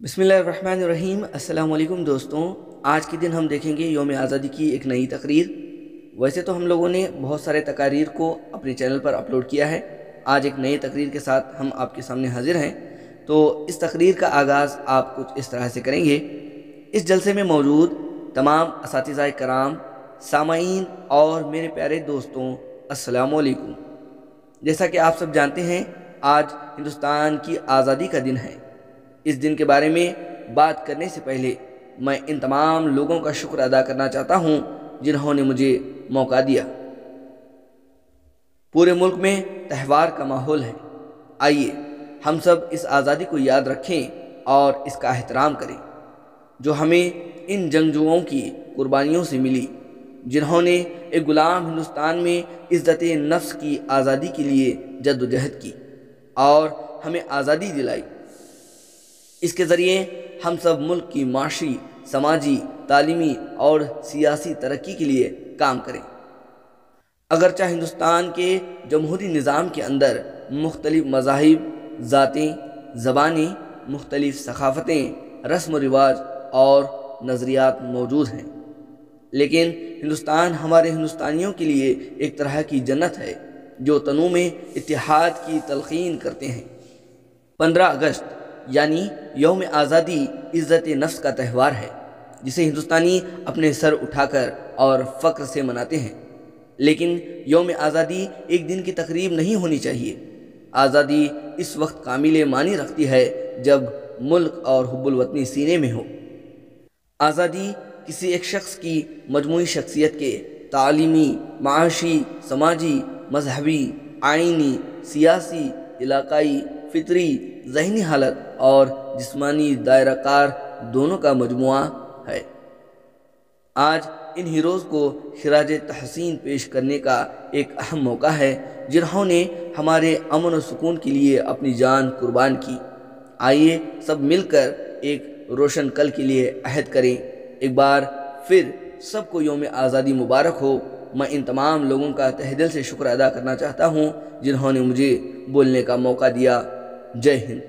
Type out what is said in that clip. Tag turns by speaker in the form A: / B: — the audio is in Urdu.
A: بسم اللہ الرحمن الرحیم۔ السلام علیکم دوستوں، آج کے دن ہم دیکھیں گے یوم آزادی کی ایک نئی تقریر۔ ویسے تو ہم لوگوں نے بہت سارے تقاریر کو اپنے چینل پر اپلوڈ کیا ہے، آج ایک نئی تقریر کے ساتھ ہم آپ کے سامنے حاضر ہیں۔ تو اس تقریر کا آغاز آپ کچھ اس طرح سے کریں گے: اس جلسے میں موجود تمام اساتذہ کرام، سامعین اور میرے پیارے دوستوں، السلام علیکم۔ جیسا کہ آپ سب جانتے ہیں، آج ہندوستان کی آزادی کا دن ہے۔ اس دن کے بارے میں بات کرنے سے پہلے میں ان تمام لوگوں کا شکر ادا کرنا چاہتا ہوں جنہوں نے مجھے موقع دیا۔ پورے ملک میں تہوار کا ماحول ہے، آئیے ہم سب اس آزادی کو یاد رکھیں اور اس کا احترام کریں جو ہمیں ان جنگجوؤں کی قربانیوں سے ملی، جنہوں نے ایک غلام ہندوستان میں عزت نفس کی آزادی کے لیے جدوجہد کی اور ہمیں آزادی دلائی۔ اس کے ذریعے ہم سب ملک کی معاشی، سماجی، تعلیمی اور سیاسی ترقی کے لیے کام کریں۔ اگرچہ ہندوستان کے جمہوری نظام کے اندر مختلف مذاہب، ذاتیں، زبانیں، مختلف ثقافتیں، رسم و رواج اور نظریات موجود ہیں، لیکن ہندوستان ہمارے ہندوستانیوں کے لیے ایک طرح کی جنت ہے جو تنوع میں اتحاد کی تلقین کرتے ہیں۔ 15 اگست یعنی یوم آزادی عزت نفس کا تہوار ہے جسے ہندوستانی اپنے سر اٹھا کر اور فخر سے مناتے ہیں، لیکن یوم آزادی ایک دن کی تقریب نہیں ہونی چاہیے۔ آزادی اس وقت کامل معنی رکھتی ہے جب ملک اور حب الوطنی سینے میں ہو۔ آزادی کسی ایک شخص کی مجموعی شخصیت کے تعلیمی، معاشی، سماجی، مذہبی، آئینی، سیاسی، علاقائی، فطری، ذہنی حالت اور جسمانی دائرہ کار دونوں کا مجموعہ ہے۔ آج ان ہیروز کو خراج تحسین پیش کرنے کا ایک اہم موقع ہے جنہوں نے ہمارے امن و سکون کے لیے اپنی جان قربان کی۔ آئیے سب مل کر ایک روشن کل کے لیے عہد کریں۔ ایک بار پھر سب کو یوم آزادی مبارک ہو۔ میں ان تمام لوگوں کا تہ دل سے شکر ادا کرنا چاہتا ہوں جنہوں نے مجھے بولنے کا موقع دیا۔ جے ہند۔